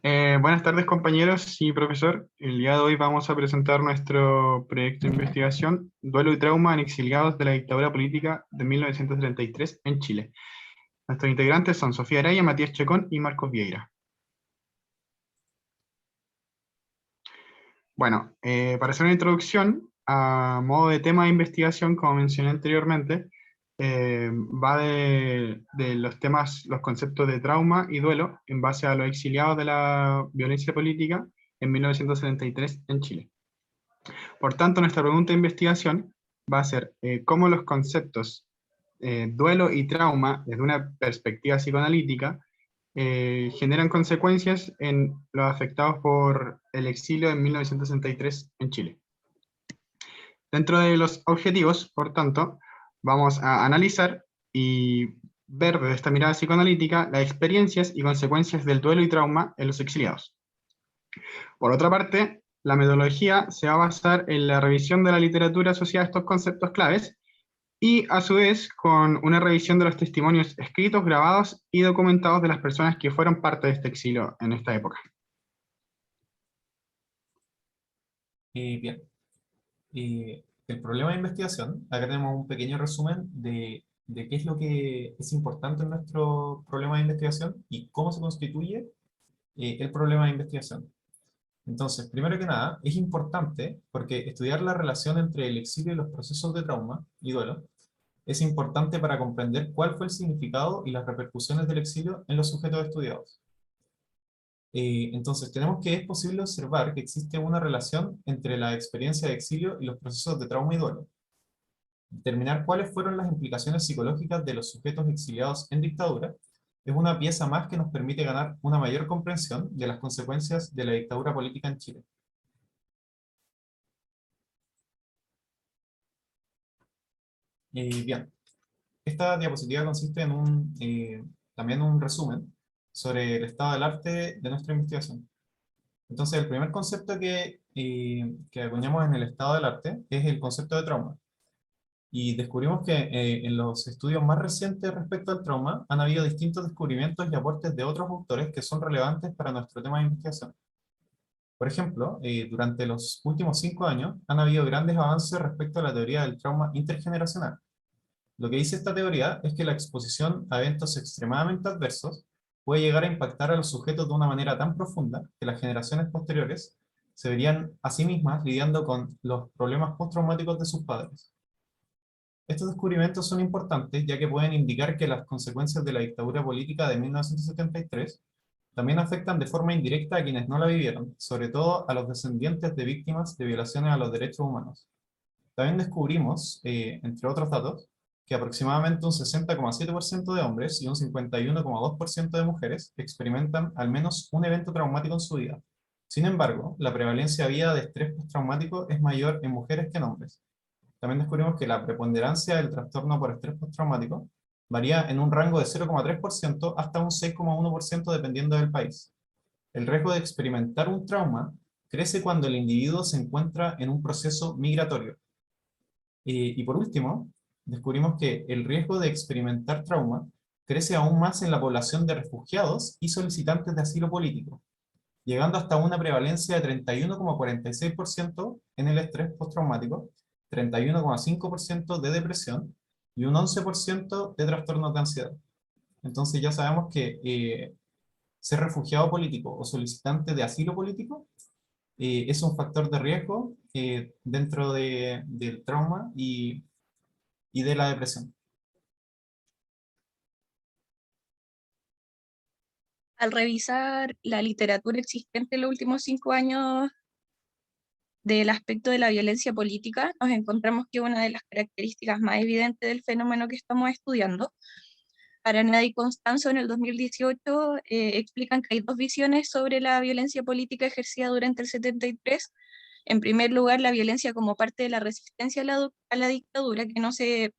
Buenas tardes, compañeros y profesor. El día de hoy vamos a presentar nuestro proyecto de investigación, Duelo y trauma en exiliados de la dictadura política de 1933 en Chile. Nuestros integrantes son Sofía Araya, Matías Chacón y Marcos Vieira. Bueno, para hacer una introducción, a modo de tema de investigación, como mencioné anteriormente, va de los temas, los conceptos de trauma y duelo en base a los exiliados de la violencia política en 1973 en Chile. Por tanto, nuestra pregunta de investigación va a ser cómo los conceptos duelo y trauma, desde una perspectiva psicoanalítica, generan consecuencias en los afectados por el exilio en 1963 en Chile. Dentro de los objetivos, por tanto, vamos a analizar y ver desde esta mirada psicoanalítica las experiencias y consecuencias del duelo y trauma en los exiliados. Por otra parte, la metodología se va a basar en la revisión de la literatura asociada a estos conceptos claves y, a su vez, con una revisión de los testimonios escritos, grabados y documentados de las personas que fueron parte de este exilio en esta época. Bien, el problema de investigación, acá tenemos un pequeño resumen de qué es lo que es importante en nuestro problema de investigación y cómo se constituye el problema de investigación. Entonces, primero que nada, es importante porque estudiar la relación entre el exilio y los procesos de trauma y duelo es importante para comprender cuál fue el significado y las repercusiones del exilio en los sujetos estudiados. Entonces, tenemos que es posible observar que existe una relación entre la experiencia de exilio y los procesos de trauma y duelo. Determinar cuáles fueron las implicaciones psicológicas de los sujetos exiliados en dictadura es una pieza más que nos permite ganar una mayor comprensión de las consecuencias de la dictadura política en Chile. Bien, esta diapositiva consiste en también un resumen sobre el estado del arte de nuestra investigación. Entonces, el primer concepto que acuñamos en el estado del arte es el concepto de trauma. Y descubrimos que en los estudios más recientes respecto al trauma han habido distintos descubrimientos y aportes de otros autores que son relevantes para nuestro tema de investigación. Por ejemplo, durante los últimos 5 años han habido grandes avances respecto a la teoría del trauma intergeneracional. Lo que dice esta teoría es que la exposición a eventos extremadamente adversos puede llegar a impactar a los sujetos de una manera tan profunda que las generaciones posteriores se verían a sí mismas lidiando con los problemas postraumáticos de sus padres. Estos descubrimientos son importantes ya que pueden indicar que las consecuencias de la dictadura política de 1973 también afectan de forma indirecta a quienes no la vivieron, sobre todo a los descendientes de víctimas de violaciones a los derechos humanos. También descubrimos, entre otros datos, que aproximadamente un 60,7% de hombres y un 51,2% de mujeres experimentan al menos un evento traumático en su vida. Sin embargo, la prevalencia viva de estrés postraumático es mayor en mujeres que en hombres. También descubrimos que la preponderancia del trastorno por estrés postraumático varía en un rango de 0,3% hasta un 6,1% dependiendo del país. El riesgo de experimentar un trauma crece cuando el individuo se encuentra en un proceso migratorio. Y por último, descubrimos que el riesgo de experimentar trauma crece aún más en la población de refugiados y solicitantes de asilo político, llegando hasta una prevalencia de 31,46% en el estrés postraumático, 31,5% de depresión y un 11% de trastornos de ansiedad. Entonces ya sabemos que ser refugiado político o solicitante de asilo político es un factor de riesgo dentro del trauma y de la depresión. Al revisar la literatura existente en los últimos 5 años del aspecto de la violencia política, nos encontramos que una de las características más evidentes del fenómeno que estamos estudiando, Araneda y Constanzo en el 2018 explican que hay dos visiones sobre la violencia política ejercida durante el 73. En primer lugar, la violencia como parte de la resistencia a la dictadura, que no se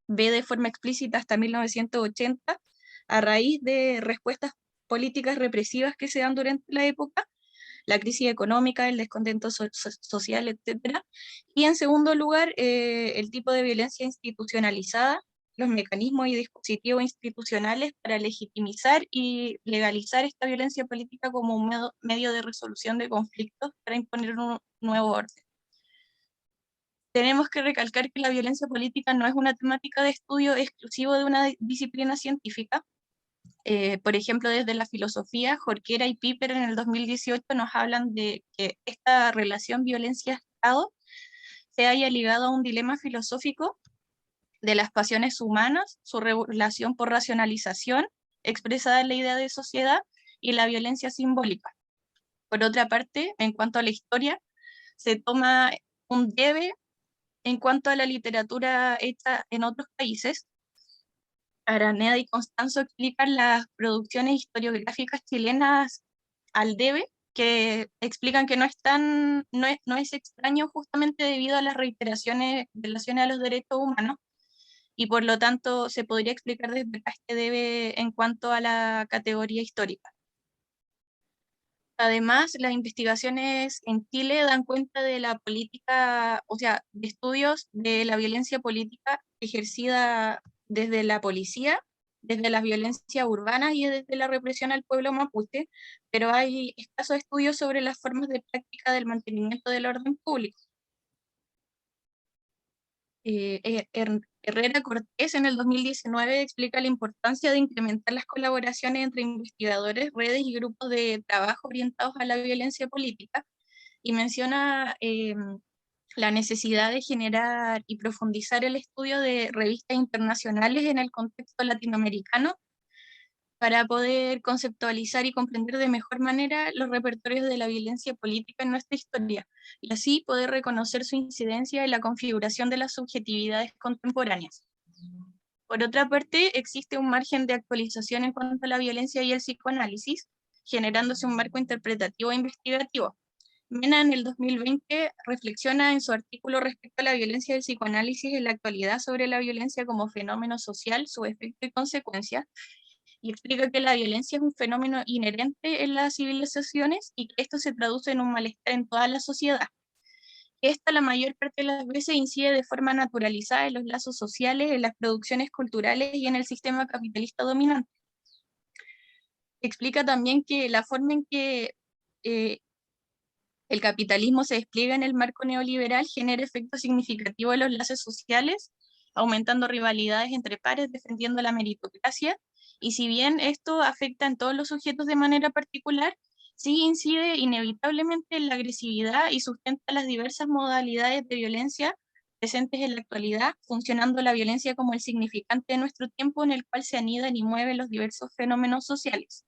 ve de forma explícita hasta 1980, a raíz de respuestas políticas represivas que se dan durante la época, la crisis económica, el descontento social, etc. Y en segundo lugar, el tipo de violencia institucionalizada los mecanismos y dispositivos institucionales para legitimizar y legalizar esta violencia política como un medio de resolución de conflictos para imponer un nuevo orden. Tenemos que recalcar que la violencia política no es una temática de estudio exclusivo de una disciplina científica. Por ejemplo, desde la filosofía, Jorquera y Piper en el 2018 nos hablan de que esta relación violencia-Estado se haya ligado a un dilema filosófico de las pasiones humanas, su relación por racionalización, expresada en la idea de sociedad, y la violencia simbólica. Por otra parte, en cuanto a la historia, se toma un debe en cuanto a la literatura hecha en otros países. Araneda y Constanzo explican las producciones historiográficas chilenas al debe, que explican que no es extraño justamente debido a las reiteraciones en relación a los derechos humanos, y por lo tanto se podría explicar desde acá este debe en cuanto a la categoría histórica. Además, las investigaciones en Chile dan cuenta de la política, o sea, de estudios de la violencia política ejercida desde la policía, desde las violencias urbanas y desde la represión al pueblo mapuche, pero hay escasos estudios sobre las formas de práctica del mantenimiento del orden público. Herrera Cortés en el 2019 explica la importancia de incrementar las colaboraciones entre investigadores, redes y grupos de trabajo orientados a la violencia política, y menciona la necesidad de generar y profundizar el estudio de revistas internacionales en el contexto latinoamericano para poder conceptualizar y comprender de mejor manera los repertorios de la violencia política en nuestra historia, y así poder reconocer su incidencia en la configuración de las subjetividades contemporáneas. Por otra parte, existe un margen de actualización en cuanto a la violencia y el psicoanálisis, generándose un marco interpretativo e investigativo. Mena en el 2020 reflexiona en su artículo respecto a la violencia del psicoanálisis en la actualidad sobre la violencia como fenómeno social, su efecto y consecuencias, y explica que la violencia es un fenómeno inherente en las civilizaciones y que esto se traduce en un malestar en toda la sociedad. Esta la mayor parte de las veces incide de forma naturalizada en los lazos sociales, en las producciones culturales y en el sistema capitalista dominante. Explica también que la forma en que el capitalismo se despliega en el marco neoliberal genera efectos significativos en los lazos sociales, aumentando rivalidades entre pares, defendiendo la meritocracia, y si bien esto afecta en todos los sujetos de manera particular, sí incide inevitablemente en la agresividad y sustenta las diversas modalidades de violencia presentes en la actualidad, funcionando la violencia como el significante de nuestro tiempo en el cual se anidan y mueven los diversos fenómenos sociales.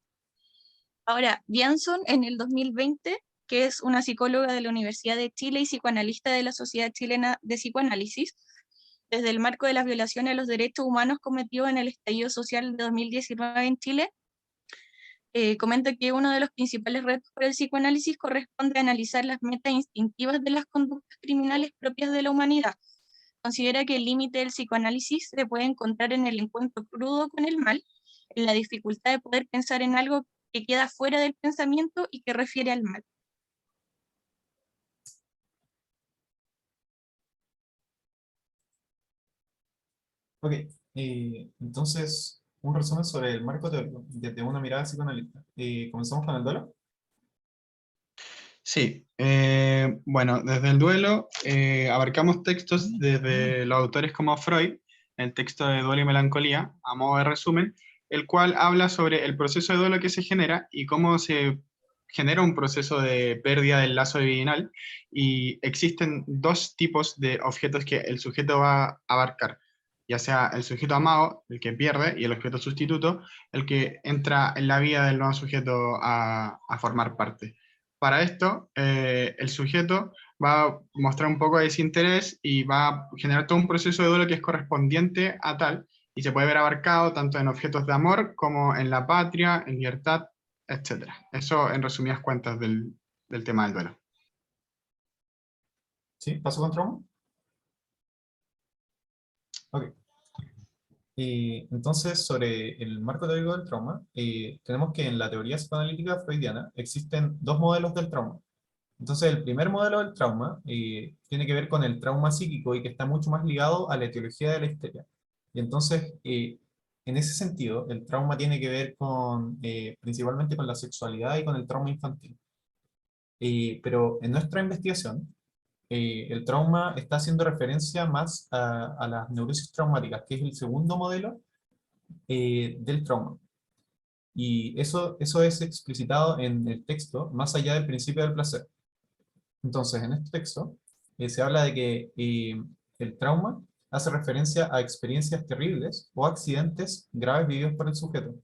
Ahora, Bianson en el 2020, que es una psicóloga de la Universidad de Chile y psicoanalista de la Sociedad Chilena de Psicoanálisis, desde el marco de las violaciones a los derechos humanos cometidos en el estallido social de 2019 en Chile, comenta que uno de los principales retos para el psicoanálisis corresponde a analizar las metas instintivas de las conductas criminales propias de la humanidad. Considera que el límite del psicoanálisis se puede encontrar en el encuentro crudo con el mal, en la dificultad de poder pensar en algo que queda fuera del pensamiento y que refiere al mal. Ok, entonces, un resumen sobre el marco teórico desde una mirada psicoanalista. Comenzamos con el duelo. Sí, bueno, desde el duelo abarcamos textos desde los autores como Freud, el texto de Duelo y Melancolía, a modo de resumen, el cual habla sobre el proceso de duelo que se genera y cómo se genera un proceso de pérdida del lazo divinal, y existen dos tipos de objetos que el sujeto va a abarcar, ya sea el sujeto amado, el que pierde, y el objeto sustituto, el que entra en la vida del nuevo sujeto a formar parte. Para esto, el sujeto va a mostrar un poco de desinterés y va a generar todo un proceso de duelo que es correspondiente a tal, y se puede ver abarcado tanto en objetos de amor como en la patria, en libertad, etc. Eso en resumidas cuentas del tema del duelo. ¿Sí? ¿Paso con trauma? Ok. Entonces, sobre el marco teórico del trauma, tenemos que en la teoría psicoanalítica freudiana existen dos modelos del trauma. Entonces, el primer modelo del trauma tiene que ver con el trauma psíquico y que está mucho más ligado a la etiología de la histeria. Y entonces, en ese sentido, el trauma tiene que ver con, principalmente con la sexualidad y con el trauma infantil. Pero en nuestra investigación, el trauma está haciendo referencia más a las neurosis traumáticas, que es el segundo modelo del trauma. Y eso es explicitado en el texto, más allá del principio del placer. Entonces, en este texto se habla de que el trauma hace referencia a experiencias terribles o accidentes graves vividos por el sujeto,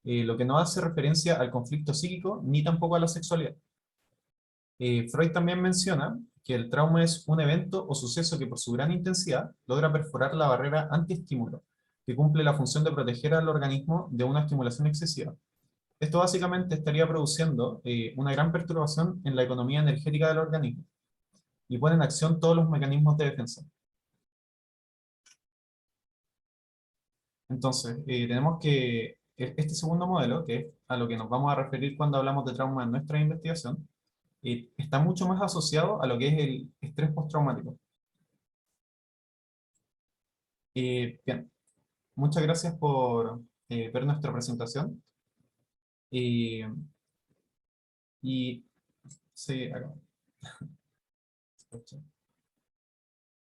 lo que no hace referencia al conflicto psíquico ni tampoco a la sexualidad. Freud también menciona que el trauma es un evento o suceso que por su gran intensidad logra perforar la barrera antiestímulo, que cumple la función de proteger al organismo de una estimulación excesiva. Esto básicamente estaría produciendo una gran perturbación en la economía energética del organismo y pone en acción todos los mecanismos de defensa. Entonces, tenemos que este segundo modelo, que es a lo que nos vamos a referir cuando hablamos de trauma en nuestra investigación, está mucho más asociado a lo que es el estrés postraumático. Bien, muchas gracias por ver nuestra presentación. Y sí, acá.